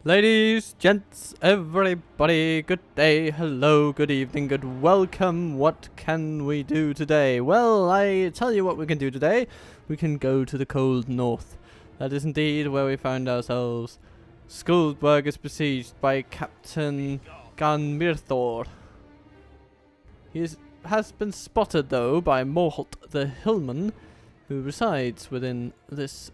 Ladies, gents, everybody, good day, hello, good evening, good welcome. What can we do today? Well, I tell you what we can do today. We can go to the cold north. That is indeed where we found ourselves. Skuldburg is besieged by Captain Ganmirthor. Has been spotted, though, by Morholt the Hillman, who resides within this...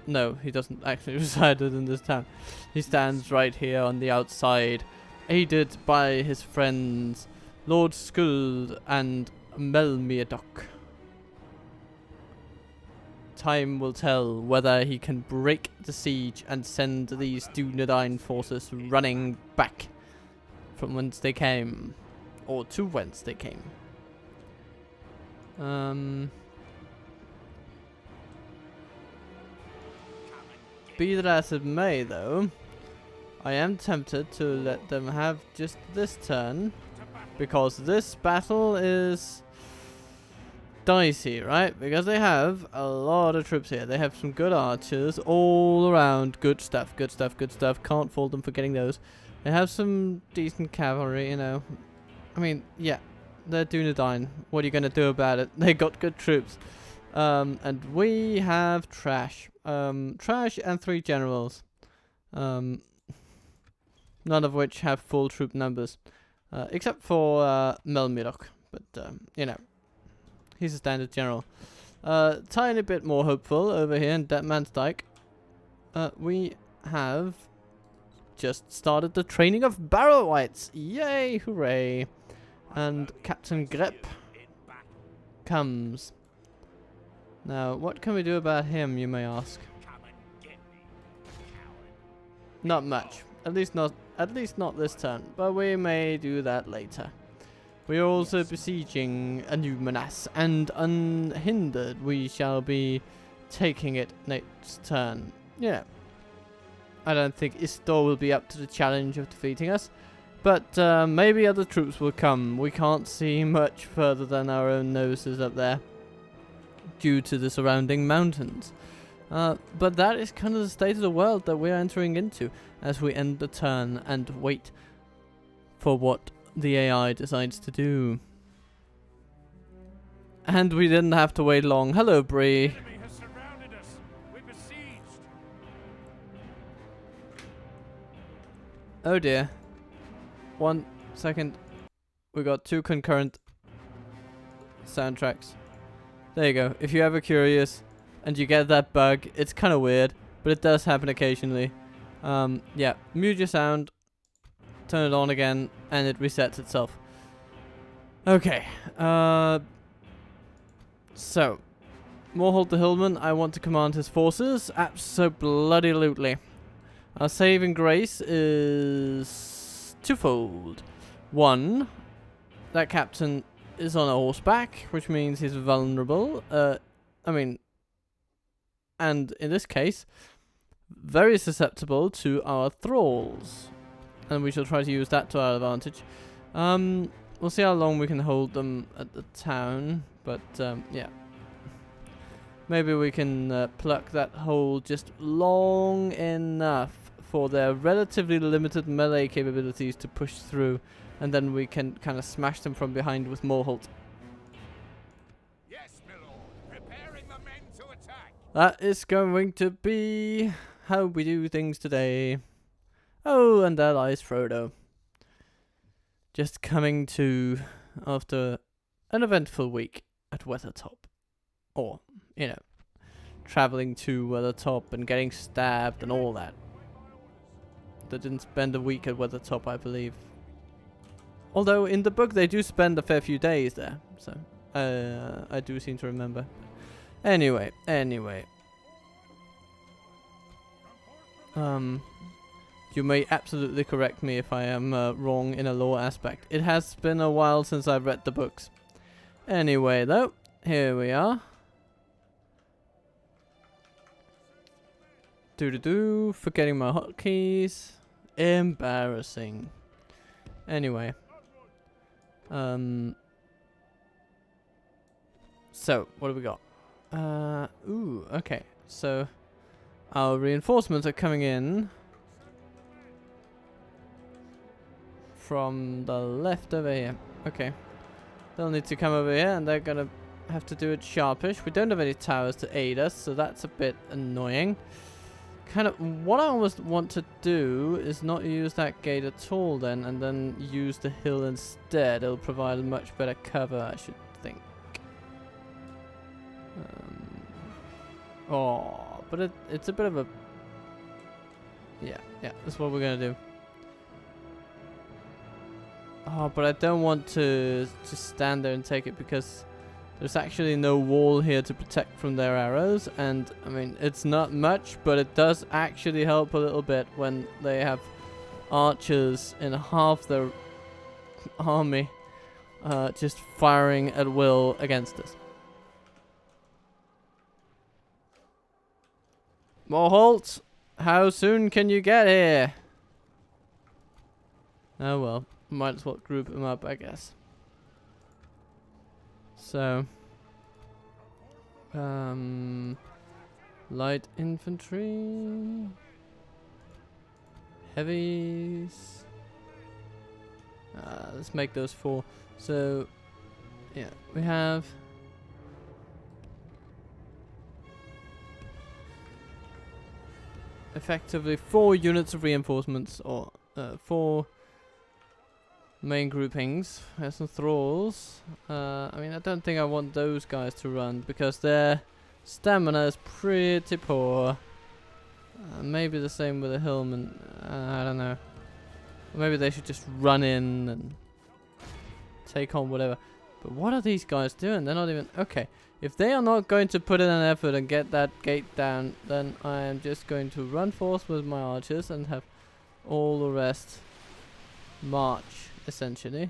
No, he doesn't actually reside within this town. He stands right here on the outside, aided by his friends Lord Skuld and Melmiadok. Time will tell whether he can break the siege and send these Dúnedain forces running back from whence they came, or to whence they came. Be that as it may, though, I am tempted to let them have just this turn, because this battle is dicey, right? Because they have a lot of troops here. They have some good archers all around. Good stuff, good stuff, good stuff. Can't fault them for getting those. They have some decent cavalry, you know. I mean, yeah, they're Dúnedain. What are you going to do about it? They got good troops. And we have trash. Trash and 3 generals. None of which have full troop numbers. Except for Melmirok. But, you know, he's a standard general. Tiny bit more hopeful over here in Detmansdyke. We have just started the training of Barrow-wights. Yay, hooray. And Captain Grep comes. Now, what can we do about him, you may ask? Not much. At least not this turn. But we may do that later. We are also besieging Annuminas, and unhindered we shall be taking it next turn. Yeah. I don't think Istor will be up to the challenge of defeating us. But maybe other troops will come. We can't see much further than our own noses up there, due to the surrounding mountains. But that is kind of the state of the world that we are entering into as we end the turn and wait for what the AI decides to do. And we didn't have to wait long. Hello, Bree. Oh dear. 1 second. We got 2 concurrent soundtracks. There you go. If you're ever curious and you get that bug, it's kind of weird, but it does happen occasionally. Yeah, mute your sound, turn it on again, and it resets itself. Okay. So, Morholt the Hillman, I want to command his forces. Abso-bloody-lutely. Our saving grace is twofold. 1, that captain is on a horseback, which means he's vulnerable. And in this case, very susceptible to our thralls. And we shall try to use that to our advantage. We'll see how long we can hold them at the town, but yeah. Maybe we can pluck that hold just long enough for their relatively limited melee capabilities to push through, and then we can kind of smash them from behind with Morholt. Yes, my lord. Preparing the men to attack. That is going to be how we do things today. Oh, and there lies Frodo. Just coming to after an eventful week at Weathertop. Or, you know, traveling to Weathertop and getting stabbed and all that. They didn't spend a week at Weathertop, I believe. Although in the book they do spend a fair few days there, so I do seem to remember. Anyway. You may absolutely correct me if I am wrong in a lore aspect. It has been a while since I've read the books. Anyway, though, here we are. Forgetting my hotkeys. Embarrassing. Anyway. So, what do we got? Okay. So, our reinforcements are coming in from the left over here. Okay. They'll need to come over here and they're gonna have to do it sharpish. We don't have any towers to aid us, so that's a bit annoying. Kind of what I almost want to do is not use that gate at all then, and then use the hill instead. It'll provide a much better cover, I should think. Oh, but it's a bit of a... Yeah, that's what we're gonna do. Oh, but I don't want to just stand there and take it because there's actually no wall here to protect from their arrows. And, I mean, it's not much, but it does actually help a little bit when they have archers in half their army just firing at will against us. Moholt, how soon can you get here? Oh well, might as well group them up, I guess. So, light infantry, heavies. Let's make those 4. So, yeah, we have effectively 4 units of reinforcements, or 4 main groupings. There's some thralls. I mean, I don't think I want those guys to run because their stamina is pretty poor. Maybe the same with the hillmen. I don't know. Maybe they should just run in and take on whatever. But what are these guys doing? They're not even... Okay. If they are not going to put in an effort and get that gate down, then I am just going to run forth with my archers and have all the rest march, essentially.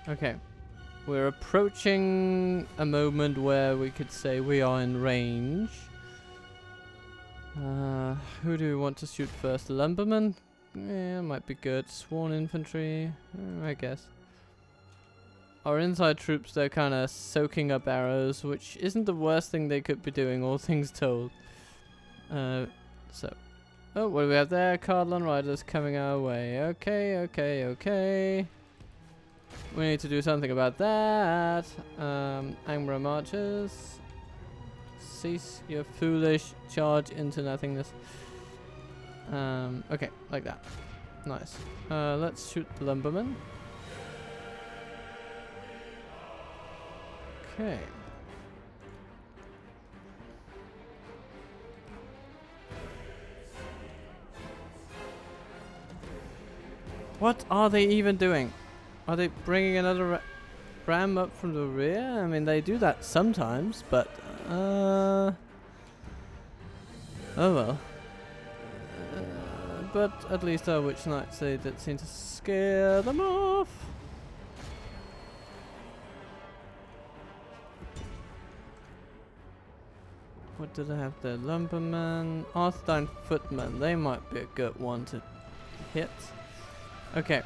Okay. We're approaching a moment where we could say we are in range. Who do we want to shoot first? The lumberman? Yeah, might be good. Sworn infantry? I guess. Our inside troops, they're kind of soaking up arrows, which isn't the worst thing they could be doing, all things told. Oh, what do we have there? Cardland riders coming our way. Okay. We need to do something about that. Angmar marchers. Cease your foolish charge into nothingness. Okay, like that. Nice. Let's shoot the lumberman. Okay. What are they even doing? Are they bringing another ram up from the rear? I mean, they do that sometimes, but oh well. But at least our witch knights, they did seem to scare them off. What do they have there? Lumberman, Ar-Adûnâim footman. They might be a good one to hit. Okay.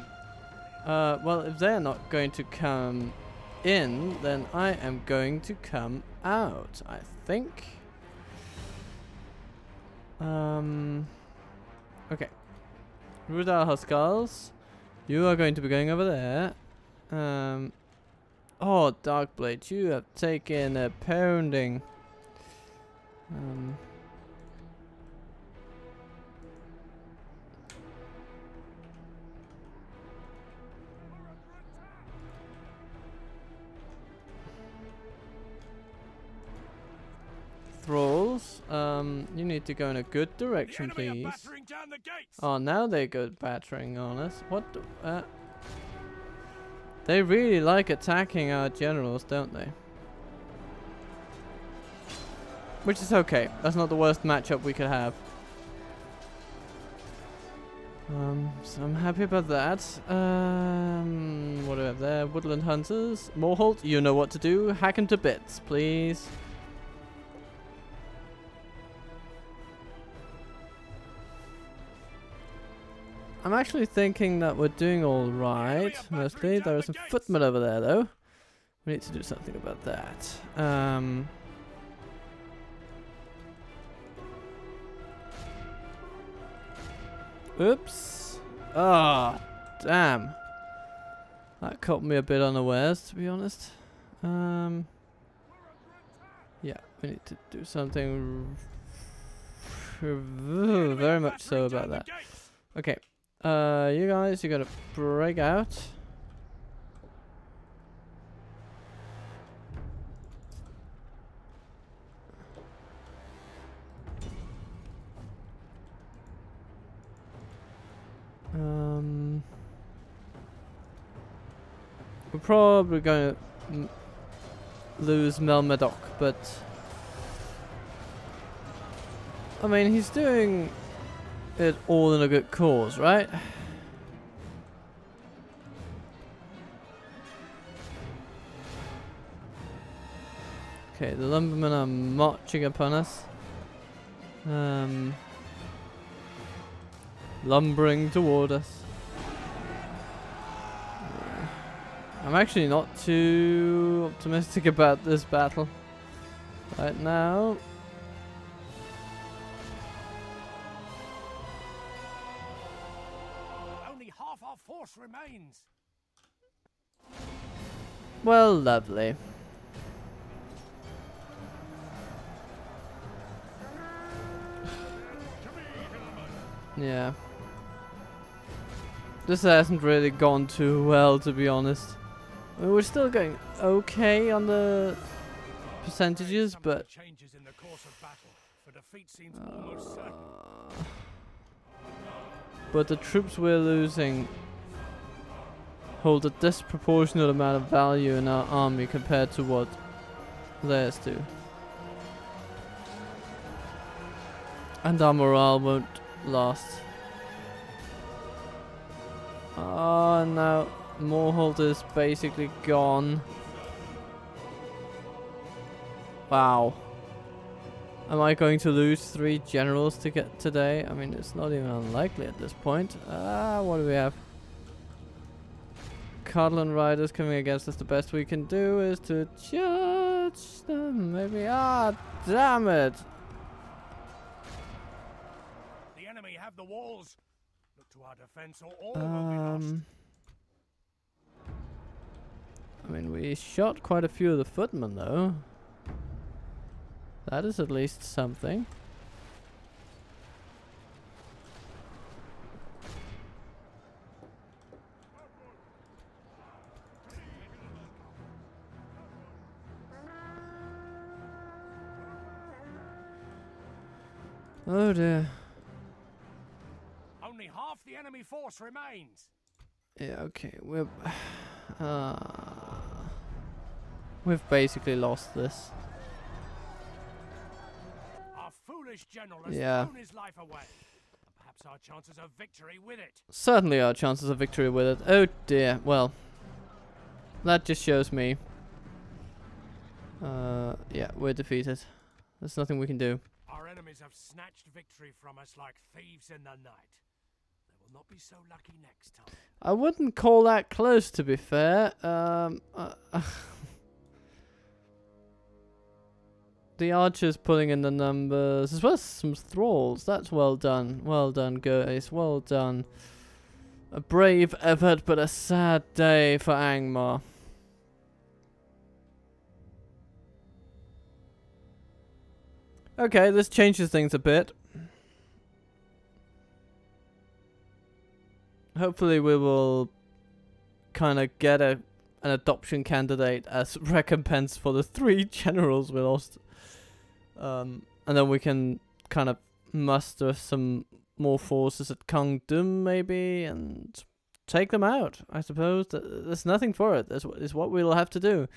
Well, if they're not going to come in, then I am going to come out, I think. Okay. Rudal Huskars, you are going to be going over there. Oh, Darkblade, you have taken a pounding. Thralls, you need to go in a good direction, please. Oh, now they go battering on us. What the, they really like attacking our generals, don't they? Which is okay. That's not the worst matchup we could have. So I'm happy about that. What do we have there? Woodland Hunters. Moreholt, you know what to do. Hack them to bits, please. I'm actually thinking that we're doing all right, mostly. There are some footmen over there, though. We need to do something about that. Oops. Ah, damn. That caught me a bit unawares, to be honest. Yeah, we need to do something very much so about that. Okay. You guys, you gotta break out. We're probably gonna lose Melmedoc, but I mean, he's doing it all in a good cause, right? Okay, the lumbermen are marching upon us. Lumbering toward us. I'm actually not too optimistic about this battle right now. Only half our force remains. Well, lovely. Yeah. This hasn't really gone too well, to be honest. I mean, we're still going okay on the percentages, but Changes in the course of battle, for defeat seems almost certain. but the troops we're losing hold a disproportionate amount of value in our army compared to what theirs do. And our morale won't last. Oh, now Moorhold is basically gone. Wow. Am I going to lose 3 generals to get today? I mean, it's not even unlikely at this point. What do we have? Codlin Riders coming against us. The best we can do is to judge them. Maybe. Damn it. The enemy have the walls. Look to our defense or all will be lost. I mean, we shot quite a few of the footmen, though. That is at least something. Oh dear. Only half the enemy force remains. Yeah, okay. We've basically lost this. Our foolish general has thrown his life away. And perhaps our chances of victory with it. Certainly our chances of victory with it. Oh dear. Well, that just shows me. Yeah, we're defeated. There's nothing we can do. Our enemies have snatched victory from us like thieves in the night. They will not be so lucky next time. I wouldn't call that close, to be fair. The archers pulling in the numbers, as well as some thralls. That's well done. Well done, guys. Well done. A brave effort, but a sad day for Angmar. Okay, this changes things a bit. Hopefully we will kind of get an adoption candidate as recompense for the 3 generals we lost. And then we can kind of muster some more forces at Kangdum maybe and take them out, I suppose. There's nothing for it. That's what we'll have to do.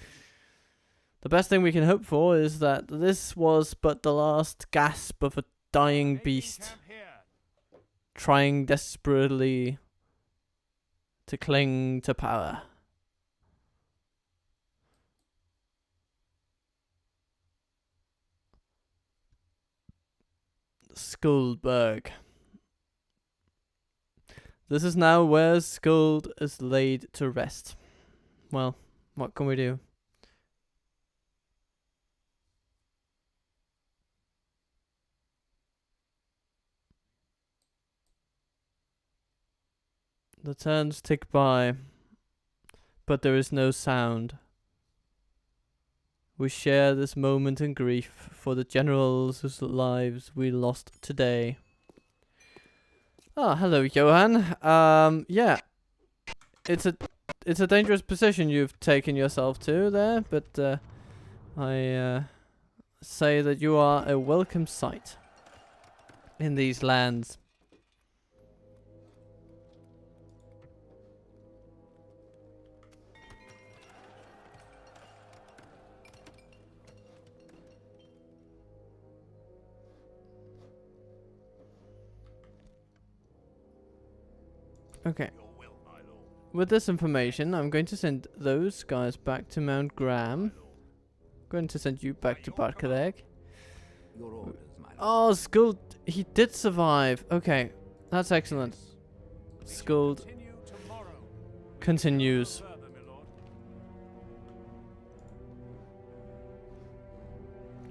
The best thing we can hope for is that this was but the last gasp of a dying beast trying desperately to cling to power. Skuldberg. This is now where Skuld is laid to rest. Well, what can we do? The turns tick by, but there is no sound. We share this moment in grief for the generals whose lives we lost today. Ah, hello, Johan. Yeah, it's a dangerous position you've taken yourself to there, but I say that you are a welcome sight in these lands. Okay. With this information, I'm going to send those guys back to Mount Graham. Going to send you back to Barkareg. Your orders, my lord. Oh, Skuld, he did survive. Okay, that's excellent. Skuld Continue tomorrow. continues. Further, my lord.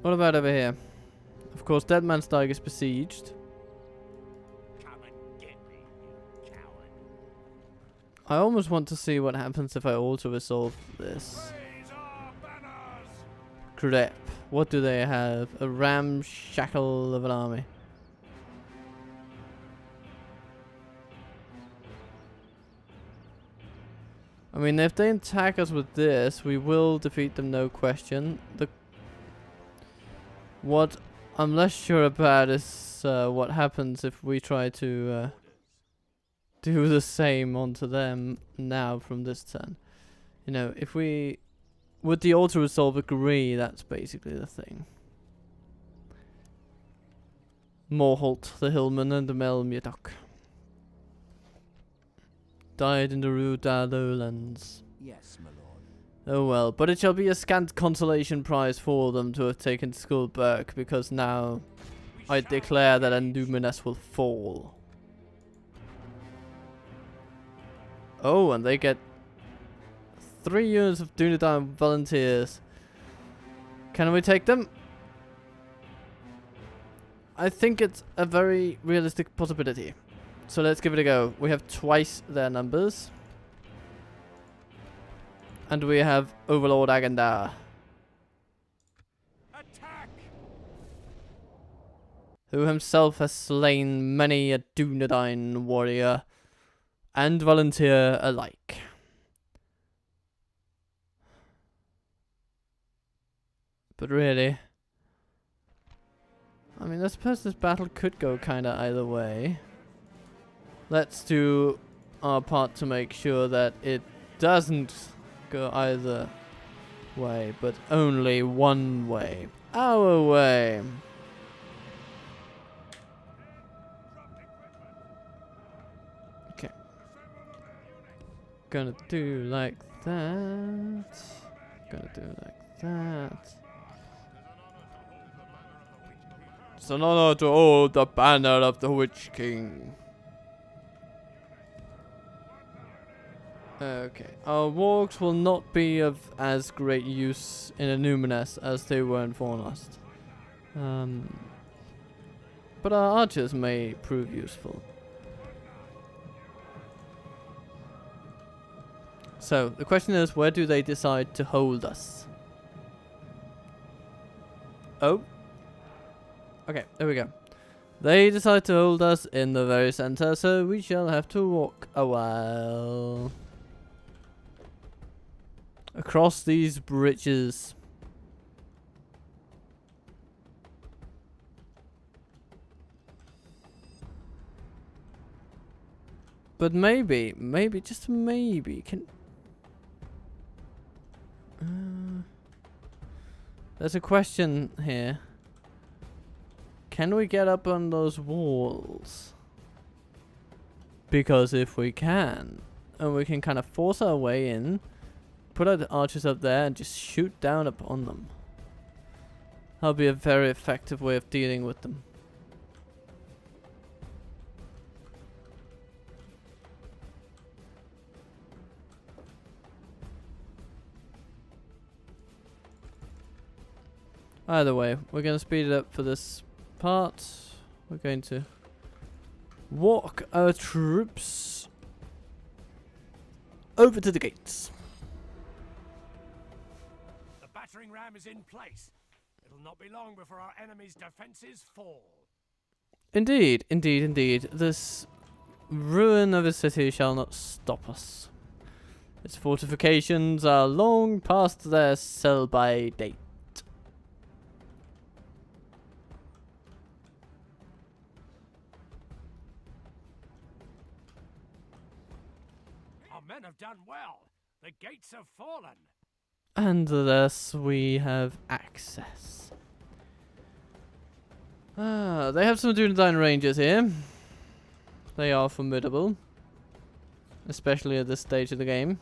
What about over here? Of course, Deadman's Dyke is besieged. Come and get me, you coward. I almost want to see what happens if I also resolve this. Raise our banners. Crep. What do they have? A ramshackle of an army. I mean, if they attack us with this, we will defeat them, no question. What I'm less sure about is what happens if we try to do the same onto them now from this turn. You know, if we... Would the auto-resolve agree? That's basically the thing. Morholt, the Hillman, and the Melmjadok died in the Rudar lowlands. Yes, my lord. Oh well, but it shall be a scant consolation prize for them to have taken Skullberg, because now I declare that Annuminas will fall. Oh, and they get 3 units of Dunedain volunteers. Can we take them? I think it's a very realistic possibility. So let's give it a go. We have twice their numbers. And we have Overlord Agandar, Attack! who himself has slain many a Dunedain warrior and volunteer alike. But really, I mean, I suppose this battle could go kinda either way. Let's do our part to make sure that it doesn't go either way, but only one way. Our way. Okay. Gonna do like that. Gonna do like that. It's an honor to hold the banner of the Witch King. Okay, our wargs will not be of as great use in Annuminas as they were in Fornost. But our archers may prove useful. So, the question is, where do they decide to hold us? Oh. Okay, there we go. They decide to hold us in the very center, so we shall have to walk a while across these bridges. But maybe, just maybe, there's a question here. Can we get up on those walls? Because if we can, and we can kind of force our way in, put our archers up there and just shoot down upon them. That'll be a very effective way of dealing with them. Either way, we're going to speed it up for this part. We're going to walk our troops over to the gates. The battering ram is in place. It'll not be long before our enemy's defenses fall. Indeed, indeed, indeed. This ruin of a city shall not stop us. Its fortifications are long past their sell-by date. Our men have done well. The gates have fallen. And thus we have access. They have some Dunedain Rangers here. They are formidable. Especially at this stage of the game.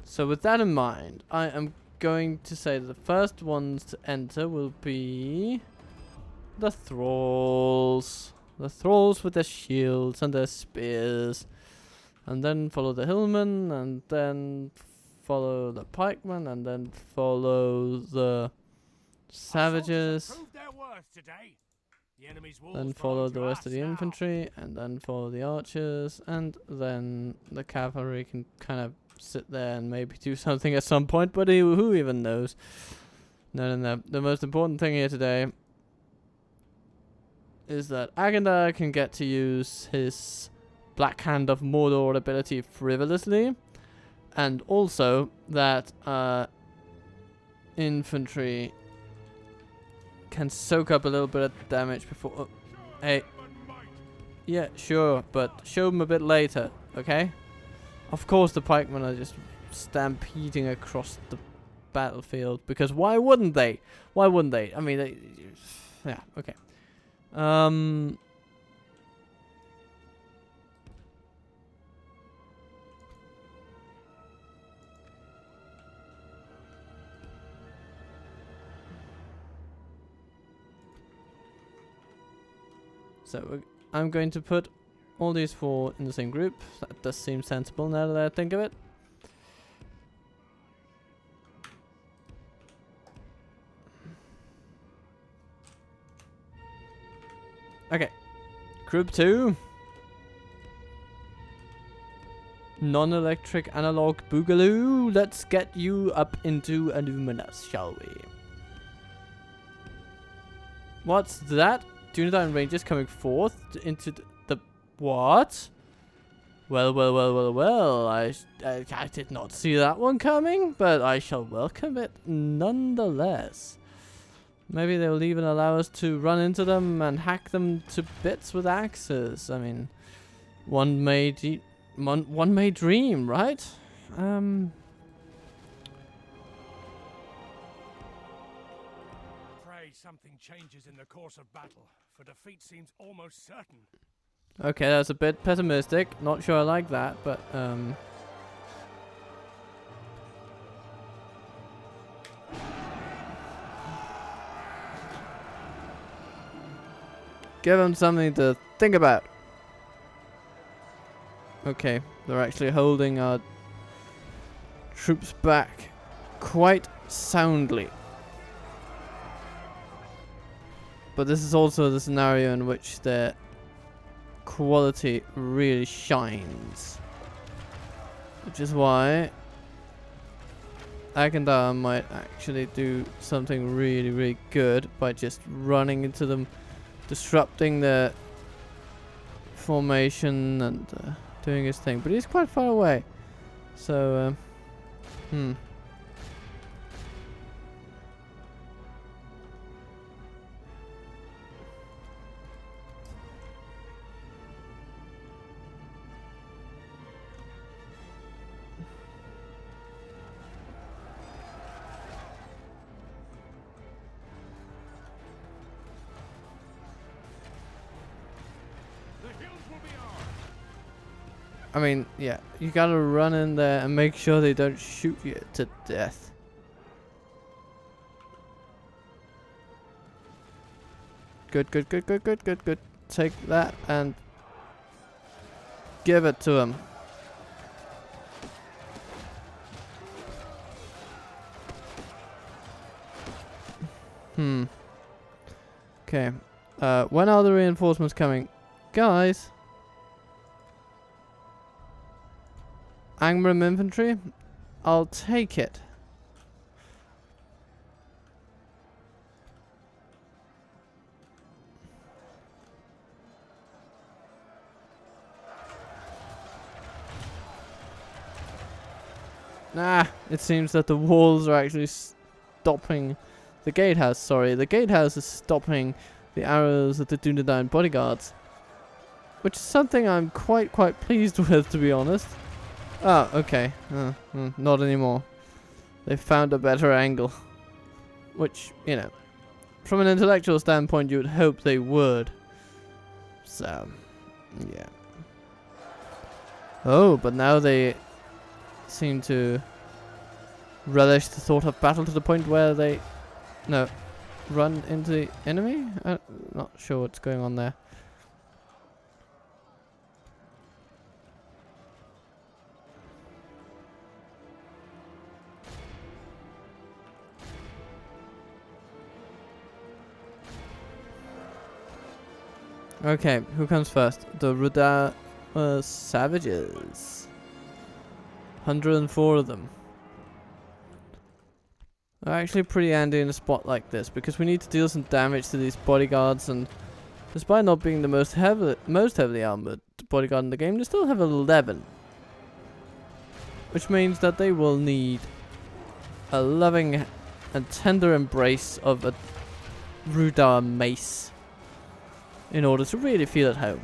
So with that in mind, I am going to say that the first ones to enter will be the Thralls. The Thralls with their shields and their spears. And then follow the Hillmen, and then follow the Pikemen, and then follow the Savages. Proved their worth today. The enemy's walls Then belong follow to the rest us of the now. infantry, and then follow the archers, and then the cavalry can kind of sit there and maybe do something at some point, but who even knows? No. The most important thing here today is that Agandar can get to use his Black Hand of Mordor ability frivolously, and also that infantry can soak up a little bit of damage before. Hey, yeah, sure, but show them a bit later, okay? Of course, the pikemen are just stampeding across the battlefield because why wouldn't they? Why wouldn't they? I mean, yeah, okay. So I'm going to put all these four in the same group. That does seem sensible now that I think of it. Okay. Group 2. Non-electric analog boogaloo. Let's get you up into Annuminas, shall we? What's that? Dunedain Rangers coming forth into the what? Well. I did not see that one coming, but I shall welcome it nonetheless. Maybe they'll even allow us to run into them and hack them to bits with axes. I mean, one may dream, right? Pray something changes in the course of battle, for defeat seems almost certain. Okay, that's a bit pessimistic. Not sure I like that, but give them something to think about. Okay, they're actually holding our troops back quite soundly. But this is also the scenario in which their quality really shines. Which is why Agandar might actually do something really good by just running into them, disrupting their formation and doing his thing. But he's quite far away. So, I mean, yeah, you gotta run in there and make sure they don't shoot you to death. Good. Take that and give it to him. Okay. When are the reinforcements coming? Guys? Angmar infantry. I'll take it. Nah, it seems that the walls are actually stopping the gatehouse. Sorry, the gatehouse is stopping the arrows of the Ar-Adûnâim bodyguards, which is something I'm quite pleased with, to be honest. Oh, okay. Not anymore. They found a better angle, which, you know, from an intellectual standpoint, you would hope they would. So, yeah. Oh, but now they seem to relish the thought of battle to the point where they run into the enemy. Not sure what's going on there. Okay, who comes first? The Ruda savages. 104 of them. They're actually pretty handy in a spot like this because we need to deal some damage to these bodyguards, and despite not being the most heavily armored bodyguard in the game, they still have 11. Which means that they will need a loving and tender embrace of a Rudar mace in order to really feel at home.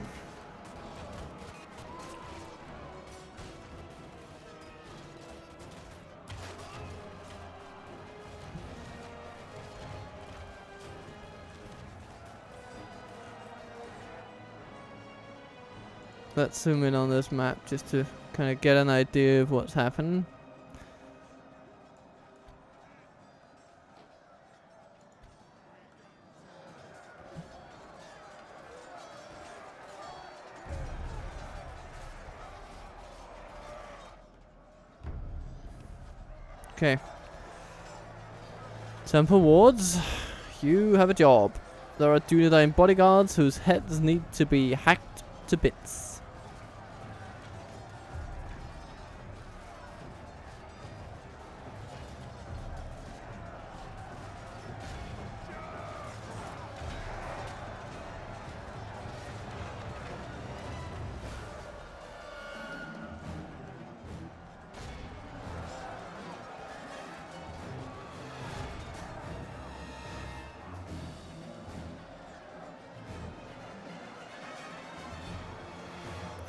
Let's zoom in on this map just to kind of get an idea of what's happening. Okay. Temple wards, you have a job. There are Ar-Adûnâim bodyguards whose heads need to be hacked to bits.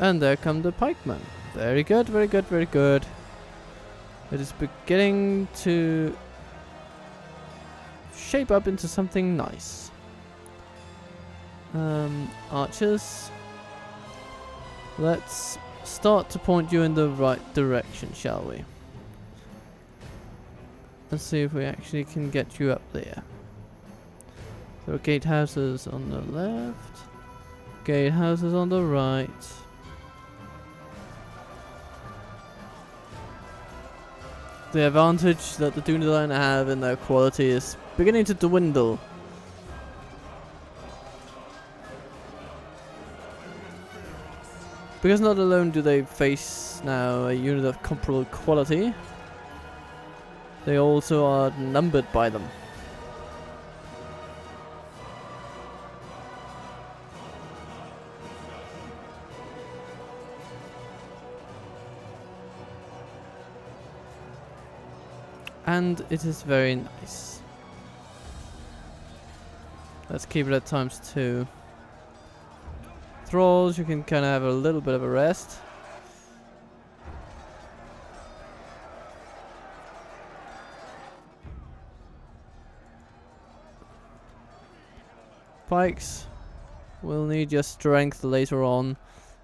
And there come the pikemen. Very good, very good, very good. It is beginning to shape up into something nice. Archers. Let's start to point you in the right direction, shall we? Let's see if we actually can get you up there. There are gatehouses on the left. Gatehouses on the right. The advantage that the Ar-Adûnâim have in their quality is beginning to dwindle. Because not alone do they face now a unit of comparable quality, they also are numbered by them. And it is very nice. Let's keep it at ×2. Thralls, you can kind of have a little bit of a rest. Pikes, we'll need your strength later on.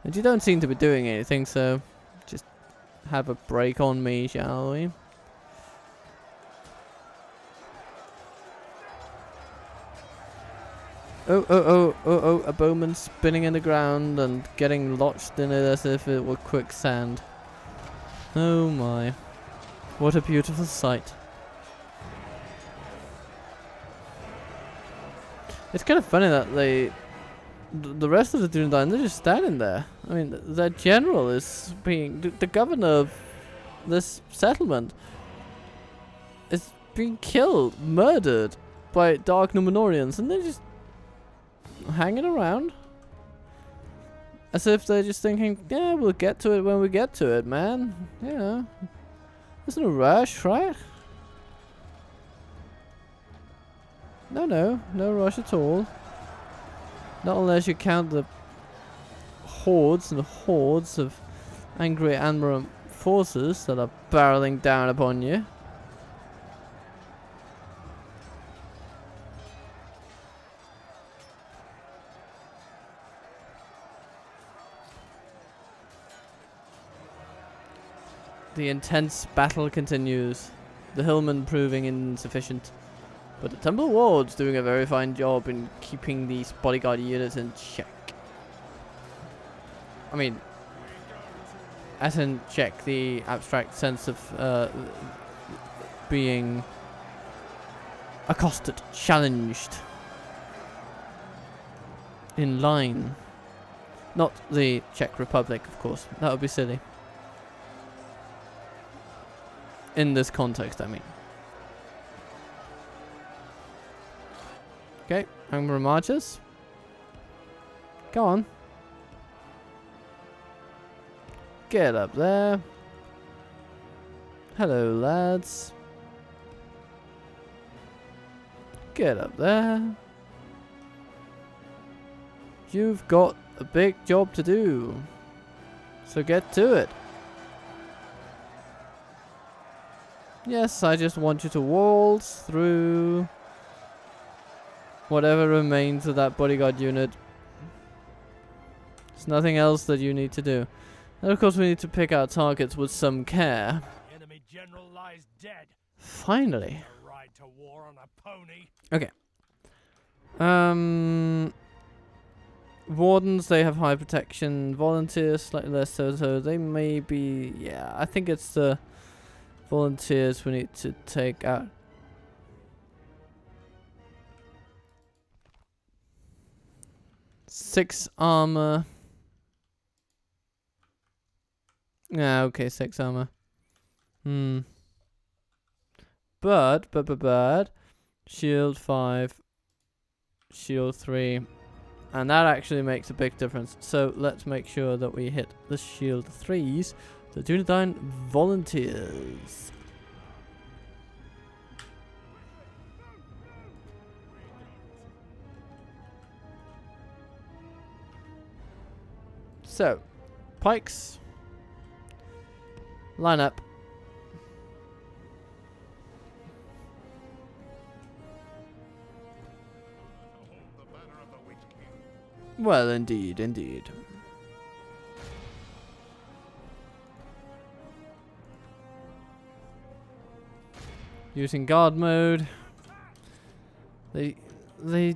And you don't seem to be doing anything, so just have a break on me, shall we? Oh, a bowman spinning in the ground and getting lodged in it as if it were quicksand. Oh my. What a beautiful sight. It's kind of funny that the rest of the Ar-Adûnâim, they're just standing there. I mean, their general is being, the governor of this settlement is being killed, murdered by Dark Numenorians, and they're just hanging around as if they're just thinking, yeah, we'll get to it when we get to it, man. You know, there's no rush, right? No rush at all. Not unless you count the hordes and hordes of angry Angmar forces that are barreling down upon you. The intense battle continues, the hillmen proving insufficient, but the temple wards doing a very fine job in keeping these bodyguard units in check. I mean, as in check, the abstract sense of being accosted, challenged, in line. Not the Czech Republic, of course. That would be silly. In this context, I mean. Okay, Angmar marches. Go on. Get up there. Hello, lads. Get up there. You've got a big job to do. So get to it. Yes, I just want you to waltz through whatever remains of that bodyguard unit. There's nothing else that you need to do. And of course we need to pick our targets with some care. The enemy general lies dead. Finally. A ride to war on a pony. Okay. Wardens, they have high protection. Volunteers, slightly less so they may be... Yeah, I think it's the volunteers we need to take out. Six armor. Yeah, okay, 6 armor. But shield 5, shield 3, and that actually makes a big difference. So let's make sure that we hit the shield 3s, the Ar-Adûnâim volunteers. So, pikes, line up. Well, indeed, indeed. Using guard mode. They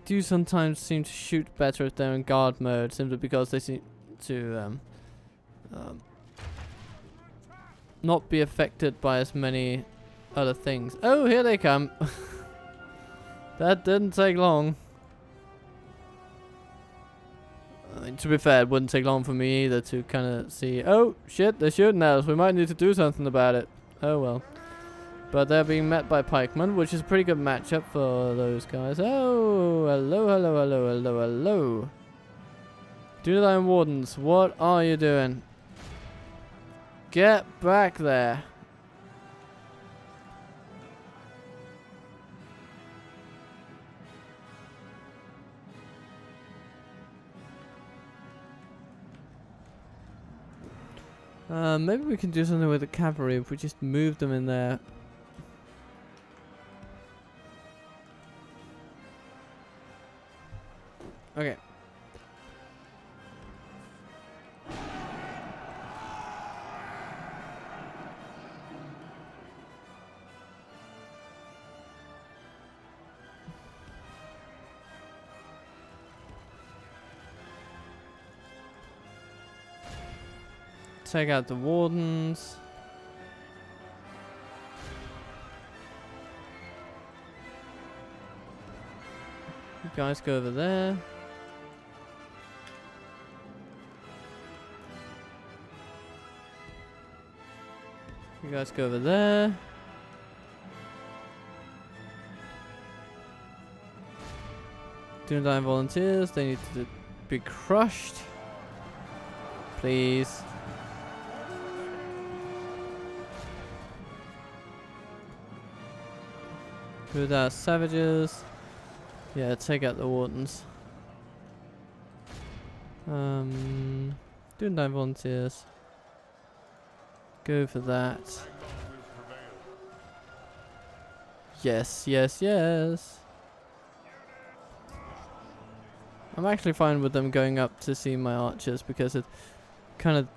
do sometimes seem to shoot better if they're in guard mode, simply because they seem to not be affected by as many other things. Oh, here they come. That didn't take long. I mean, to be fair, it wouldn't take long for me either to kind of see, oh shit, they're shooting at us, we might need to do something about it. Oh well. But they're being met by pikemen, which is a pretty good matchup for those guys. Oh, hello. Ar-Adûnâim wardens, what are you doing? Get back there. Maybe we can do something with the cavalry if we just move them in there. Okay. Take out the wardens. You guys go over there. You You guys go over there. Dunedain volunteers, they need to be crushed. Please. With our savages. Yeah, take out the wardens. Dunedain volunteers. Go for that. Yes, yes, yes. I'm actually fine with them going up to see my archers because it kind of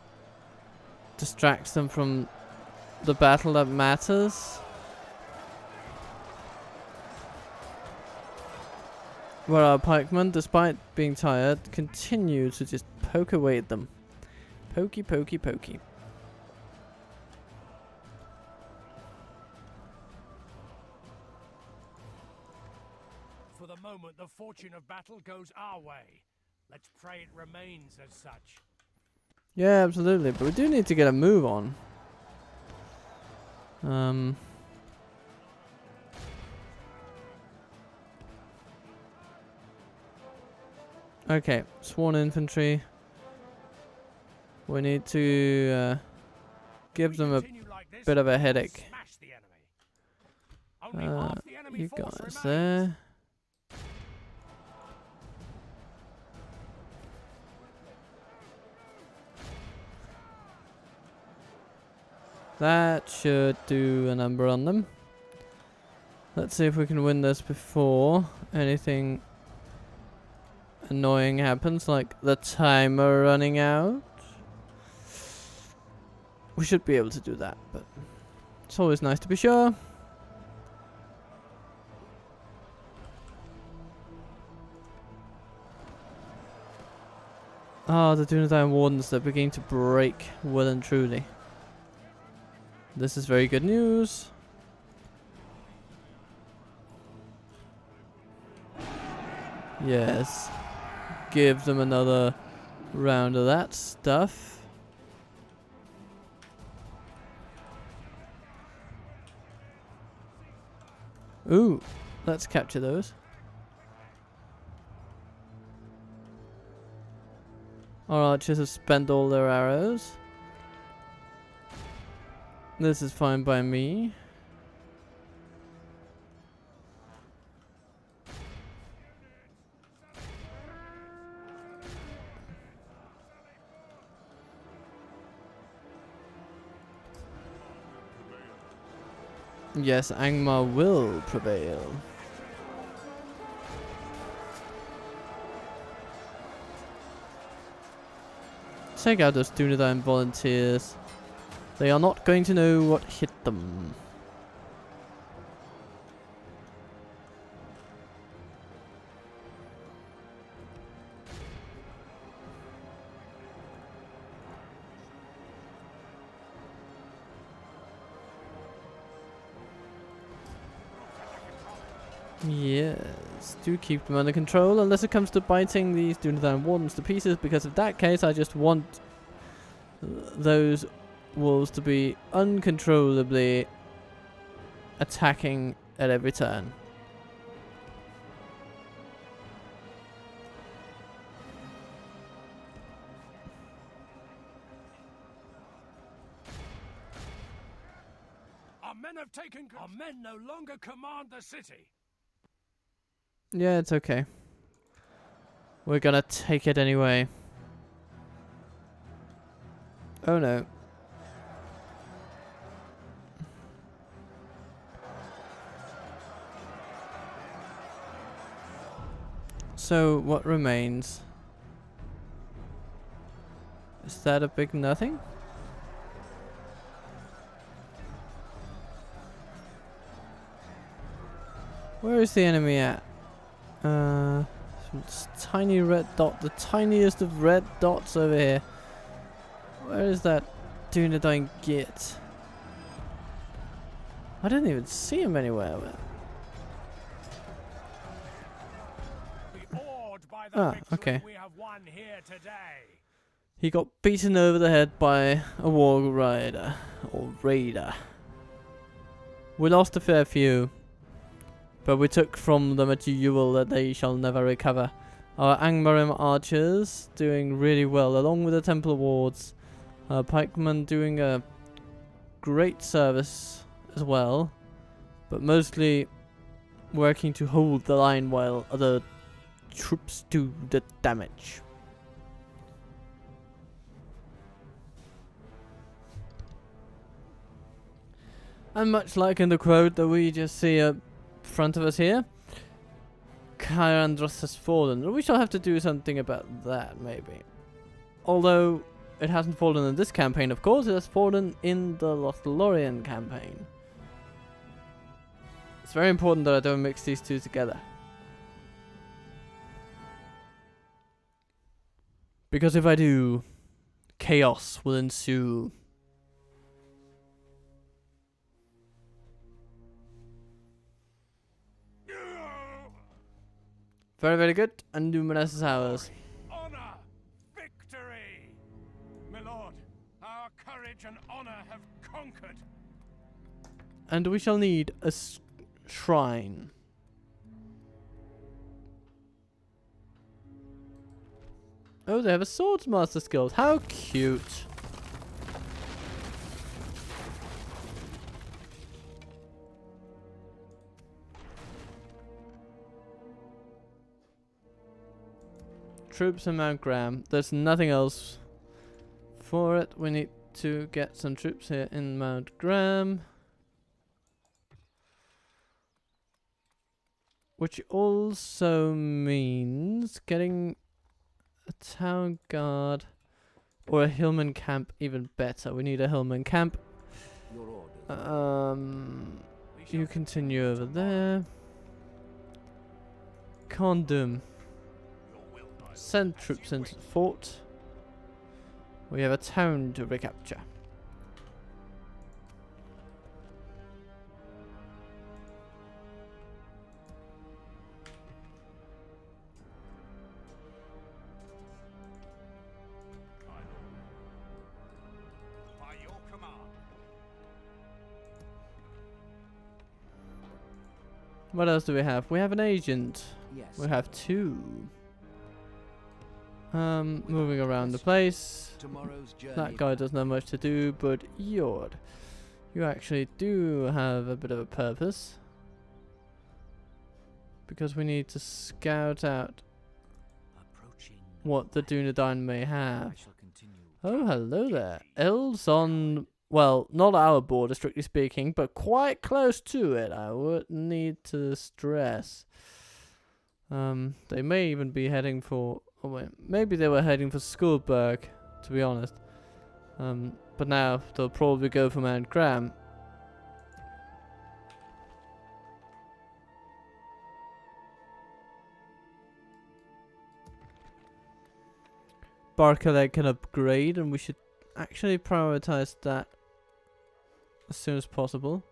distracts them from the battle that matters. Where our pikemen, despite being tired, continue to just poke away at them. Pokey, pokey, pokey. For the moment, the fortune of battle goes our way. Let's pray it remains as such. Yeah, absolutely, but we do need to get a move on. Okay, sworn infantry. We need to give them a bit of a headache. You guys there. That should do a number on them. Let's see if we can win this before anything annoying happens, like the timer running out. We should be able to do that, but it's always nice to be sure. Ah, the Dunedain wardens, they're beginning to break well and truly. This is very good news. Yes. Give them another round of that stuff. Ooh, let's capture those. Our archers have spent all their arrows. This is fine by me. Yes, Angmar will prevail. Take out those Dunedain volunteers. They are not going to know what hit them. Yes, do keep them under control unless it comes to biting these Dunedain wardens to pieces, because in that case I just want those wolves to be uncontrollably attacking at every turn. Our men have taken. Our men no longer command the city. Yeah, it's okay. We're gonna take it anyway. Oh no. So, what remains? Is that a big nothing? Where is the enemy at? Tiny red dot, the tiniest of red dots over here. Where is that Dunedain git? I didn't even see him anywhere. Awed by the victory okay. we have won here today. He got beaten over the head by a war rider, or raider. We lost a fair few, but we took from them a jewel that they shall never recover. Our Angmar archers doing really well, along with the temple wards. Our pikemen doing a great service as well, but mostly working to hold the line while other troops do the damage. And much like in the quote that we just see up front of us here, Kyrandros has fallen. We shall have to do something about that, maybe. Although it hasn't fallen in this campaign, of course, it has fallen in the Lothlorien campaign. It's very important that I don't mix these two together. Because if I do, chaos will ensue. Very, very good. Annuminas is ours. Honor! Victory! My lord, our courage and honor have conquered. And we shall need a shrine. Oh, they have a swordsmaster guild. How cute. Troops in Mount Graham. There's nothing else for it. We need to get some troops here in Mount Graham. Which also means getting a town guard or a hillman camp even better. We need a hillman camp. Your orders. You continue over there. Condom. Send troops into the fort. We have a town to recapture. By your command. What else do we have? We have an agent. Yes. We have two. Moving around the place. Tomorrow's journey. That guy doesn't have much to do, but Yord, you actually do have a bit of a purpose. Because we need to scout out what the Dúnedain may have. Oh, hello there. Elves on, well, not our border, strictly speaking, but quite close to it, I would need to stress. They may even be heading for, oh wait, maybe they were heading for Skullberg, to be honest. But now they'll probably go for Mount Graham. Barcaleg can upgrade, and we should actually prioritize that as soon as possible.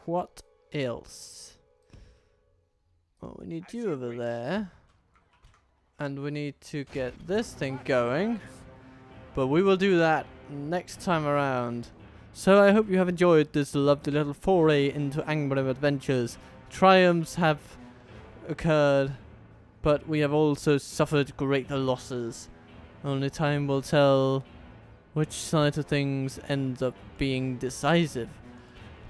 What else? Well, we need you over there. And we need to get this thing going. But we will do that next time around. So I hope you have enjoyed this lovely little foray into Angmar adventures. Triumphs have occurred, but we have also suffered great losses. Only time will tell which side of things ends up being decisive.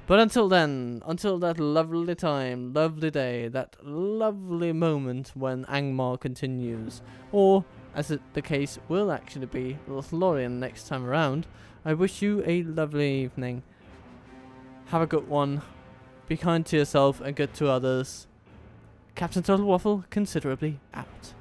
But until then, until that lovely time, lovely day, that lovely moment when Angmar continues, or as the case will actually be Lothlorien next time around, I wish you a lovely evening. Have a good one. Be kind to yourself and good to others. Captain Total Waffle, considerably out.